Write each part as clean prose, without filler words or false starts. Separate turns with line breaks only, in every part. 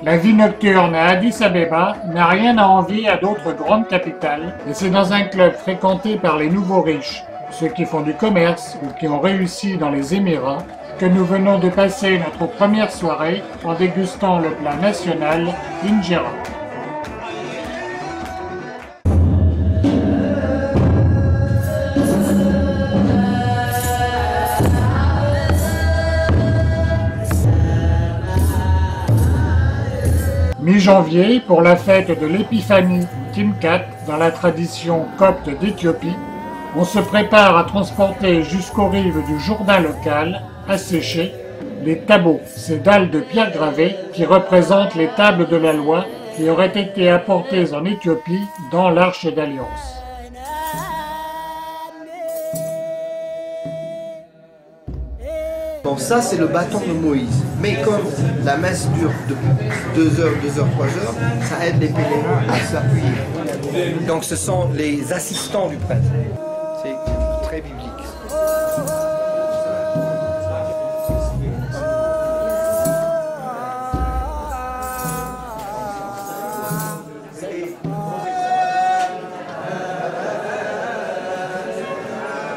La vie nocturne à Addis Abeba n'a rien à envier à d'autres grandes capitales et c'est dans un club fréquenté par les nouveaux riches, ceux qui font du commerce ou qui ont réussi dans les Émirats, que nous venons de passer notre première soirée en dégustant le plat national injera. Mi-janvier, pour la fête de l'épiphanie ou Timkat, dans la tradition copte d'Éthiopie, on se prépare à transporter jusqu'aux rives du Jourdain local, asséchés, les tabos, ces dalles de pierre gravée qui représentent les tables de la loi qui auraient été apportées en Éthiopie dans l'Arche d'Alliance.
Bon, ça c'est le bâton de Moïse. Mais comme la messe dure de 2 heures, 3 heures, ça aide les pèlerins à s'appuyer. Donc ce sont les assistants du prêtre. C'est très biblique.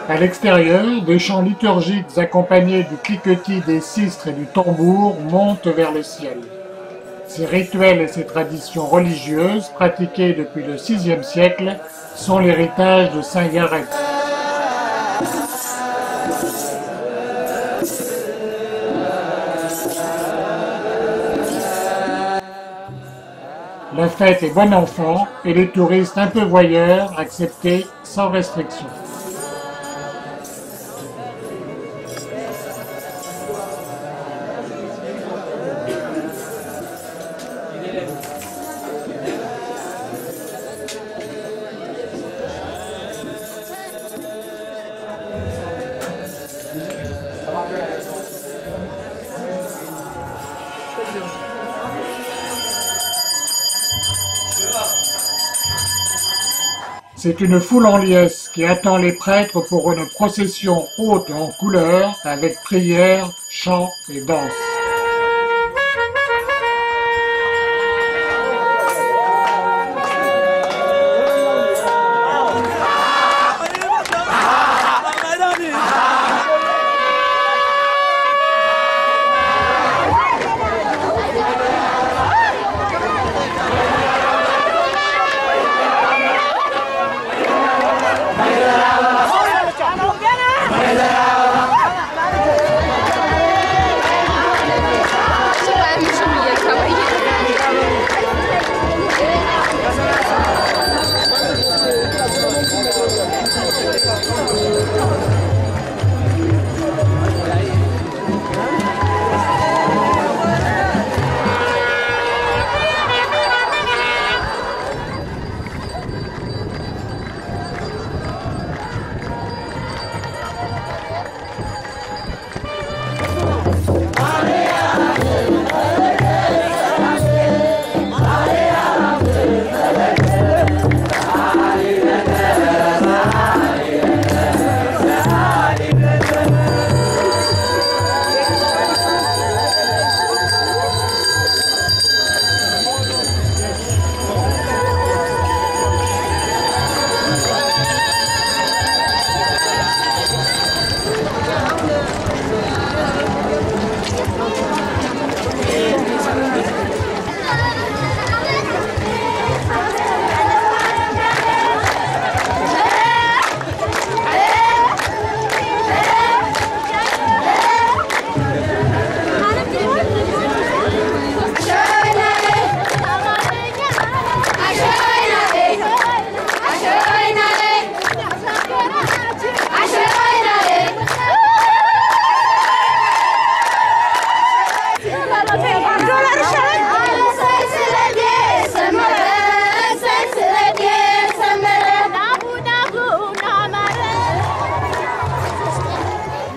À l'extérieur, des chants liturgiques accompagnés du cliquetis des sistres et du tambour montent vers le ciel. Ces rituels et ces traditions religieuses, pratiquées depuis le VIe siècle, sont l'héritage de Saint Yared. La fête est bon enfant et les touristes un peu voyeurs acceptés sans restriction. C'est une foule en liesse qui attend les prêtres pour une procession haute en couleurs avec prières, chants et danses.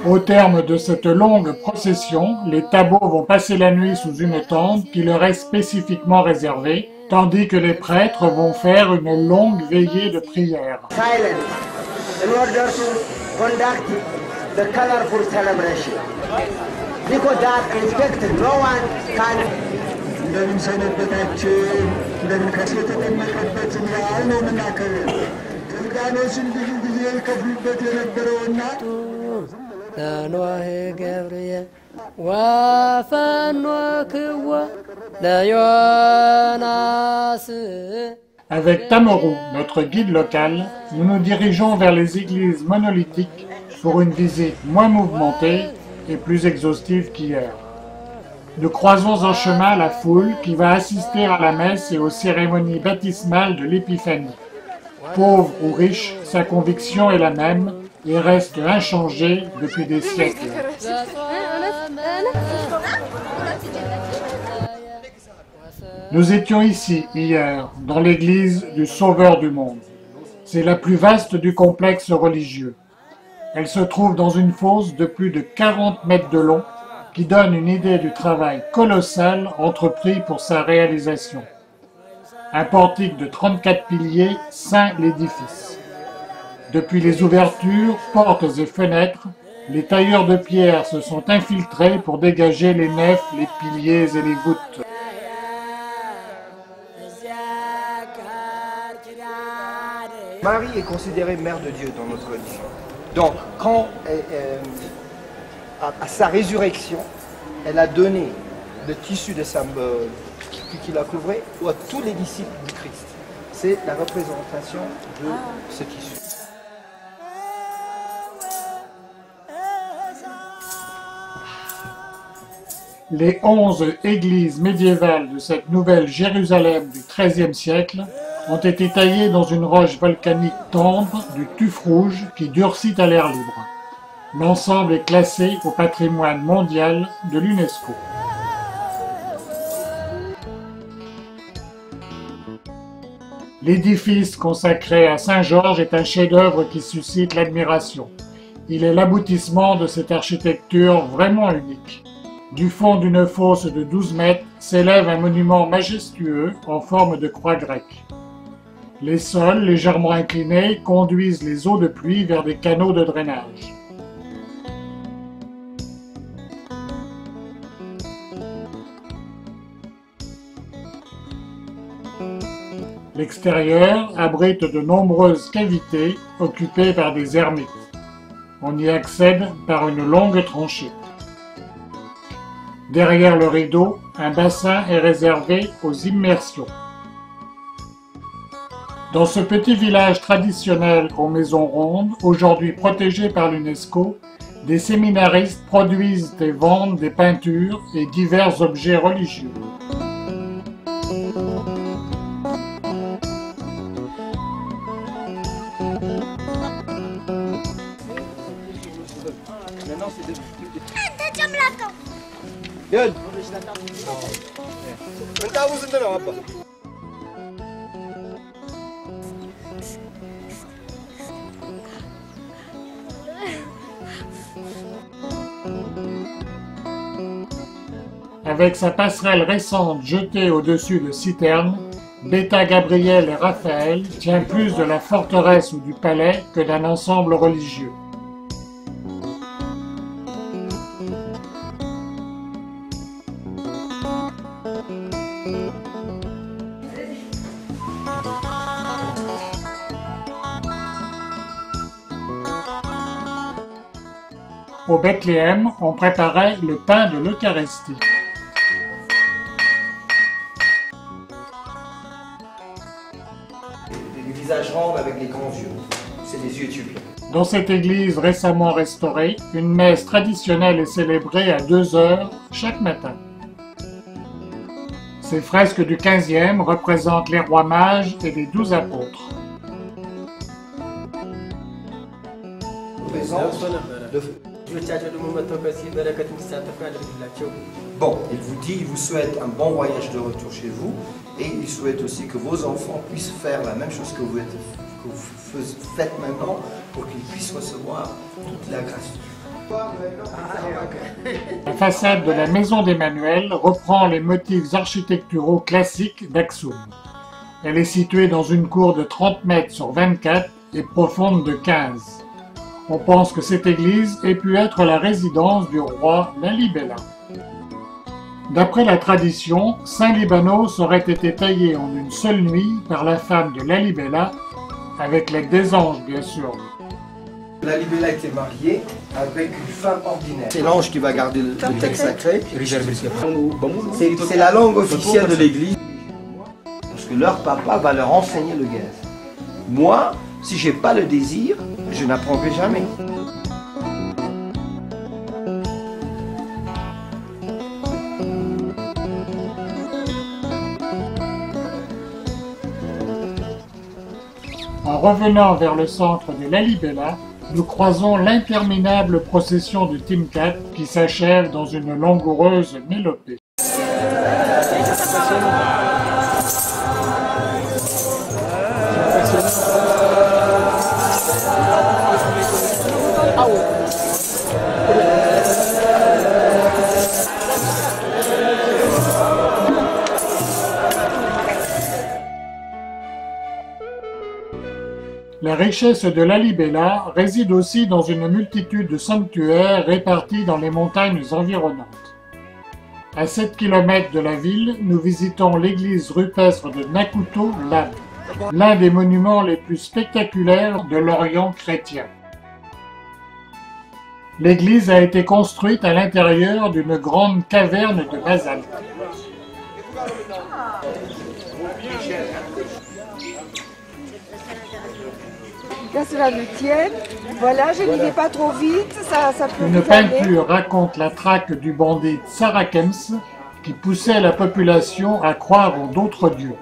Au terme de cette longue procession, les tabos vont passer la nuit sous une tente qui leur est spécifiquement réservée, tandis que les prêtres vont faire une longue veillée de prière.
Silence in order to conduct the colorful celebration. Because that respect, no one can
ለኖህ ገብርኤል ወፈኖክዎ ለዮናስ.
Avec Tamerou, notre guide local, nous nous dirigeons vers les églises monolithiques pour une visite moins mouvementée et plus exhaustive qu'hier. Nous croisons en chemin la foule qui va assister à la messe et aux cérémonies baptismales de l'Épiphanie. Pauvre ou riche, sa conviction est la même et reste inchangée depuis des siècles. Nous étions ici, hier, dans l'église du Sauveur du monde. C'est la plus vaste du complexe religieux. Elle se trouve dans une fosse de plus de 40 mètres de long qui donne une idée du travail colossal entrepris pour sa réalisation. Un portique de 34 piliers ceint l'édifice. Depuis les ouvertures, portes et fenêtres, les tailleurs de pierre se sont infiltrés pour dégager les nefs, les piliers et les voûtes.
Marie est considérée mère de Dieu dans notre religion. Donc, quand à sa résurrection, elle a donné le tissu de sa qui la couvrait à tous les disciples du Christ. C'est la représentation de ce tissu.
Les 11 églises médiévales de cette nouvelle Jérusalem du XIIIe siècle ont été taillées dans une roche volcanique tendre du tuf rouge qui durcit à l'air libre. L'ensemble est classé au patrimoine mondial de l'UNESCO. L'édifice consacré à Saint-Georges est un chef-d'œuvre qui suscite l'admiration. Il est l'aboutissement de cette architecture vraiment unique. Du fond d'une fosse de 12 mètres s'élève un monument majestueux en forme de croix grecque. Les sols, légèrement inclinés, conduisent les eaux de pluie vers des canaux de drainage. L'extérieur abrite de nombreuses cavités occupées par des ermites. On y accède par une longue tranchée. Derrière le rideau, un bassin est réservé aux immersions. Dans ce petit village traditionnel aux maisons rondes, aujourd'hui protégé par l'UNESCO, des séminaristes produisent et vendent des peintures et divers objets religieux. Avec sa passerelle récente jetée au-dessus de citernes, Beta Gabriel et Raphaël tient plus de la forteresse ou du palais que d'un ensemble religieux. Au Bethléem, on préparait le pain de l'Eucharistie.
Les visages ronds avec les grands yeux. C'est les yeux éthiopien.
Dans cette église récemment restaurée, une messe traditionnelle est célébrée à 2 heures chaque matin. Ces fresques du XVe représentent les rois mages et les 12 apôtres.
Bon, il vous dit, il vous souhaite un bon voyage de retour chez vous et il souhaite aussi que vos enfants puissent faire la même chose que vous faites maintenant pour qu'ils puissent recevoir toute la grâce.
La façade de la maison d'Emmanuel reprend les motifs architecturaux classiques d'Aksum. Elle est située dans une cour de 30 mètres sur 24 et profonde de 15. On pense que cette église ait pu être la résidence du roi Lalibela. D'après la tradition, Saint Libanos aurait été taillé en une seule nuit par la femme de Lalibela, avec l'aide des anges bien sûr.
Lalibela était mariée avec une femme ordinaire. C'est l'ange qui va garder le texte sacré. C'est la langue officielle de l'église. Parce que leur papa va leur enseigner le gaz. Moi, si j'ai pas le désir, je n'apprendrai jamais.
En revenant vers le centre de Lalibela, nous croisons l'interminable procession de Timkat qui s'achève dans une langoureuse mélopée. La richesse de Lalibela réside aussi dans une multitude de sanctuaires répartis dans les montagnes environnantes. À 7 km de la ville, nous visitons l'église rupestre de Nakuto Lab, l'un des monuments les plus spectaculaires de l'Orient chrétien. L'église a été construite à l'intérieur d'une grande caverne de basalte.
Là, cela le tienne. Voilà, je n'y vais pas trop vite, ça peut
Une
vous aller.
peinture raconte la traque du bandit Tsarakems qui poussait la population à croire en d'autres dieux,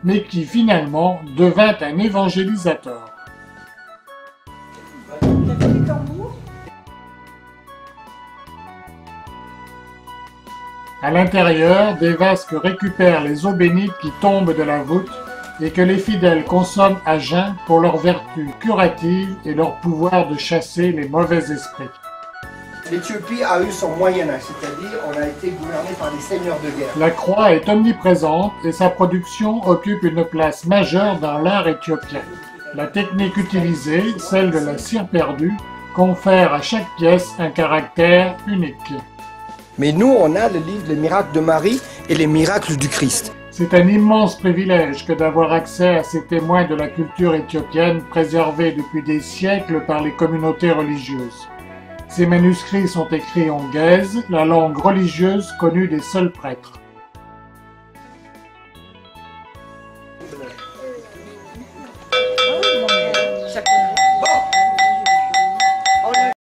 mais qui finalement devint un évangélisateur. À l'intérieur, des vasques récupèrent les eaux bénites qui tombent de la voûte et que les fidèles consomment à jeun pour leur vertu curative et leur pouvoir de chasser les mauvais esprits.
L'Éthiopie a eu son Moyen-Âge, c'est-à-dire on a été gouverné par des seigneurs de guerre.
La croix est omniprésente et sa production occupe une place majeure dans l'art éthiopien. La technique utilisée, celle de la cire perdue, confère à chaque pièce un caractère unique.
Mais nous, on a le livre Les miracles de Marie et les miracles du Christ.
C'est un immense privilège que d'avoir accès à ces témoins de la culture éthiopienne préservés depuis des siècles par les communautés religieuses. Ces manuscrits sont écrits en guèze, la langue religieuse connue des seuls prêtres.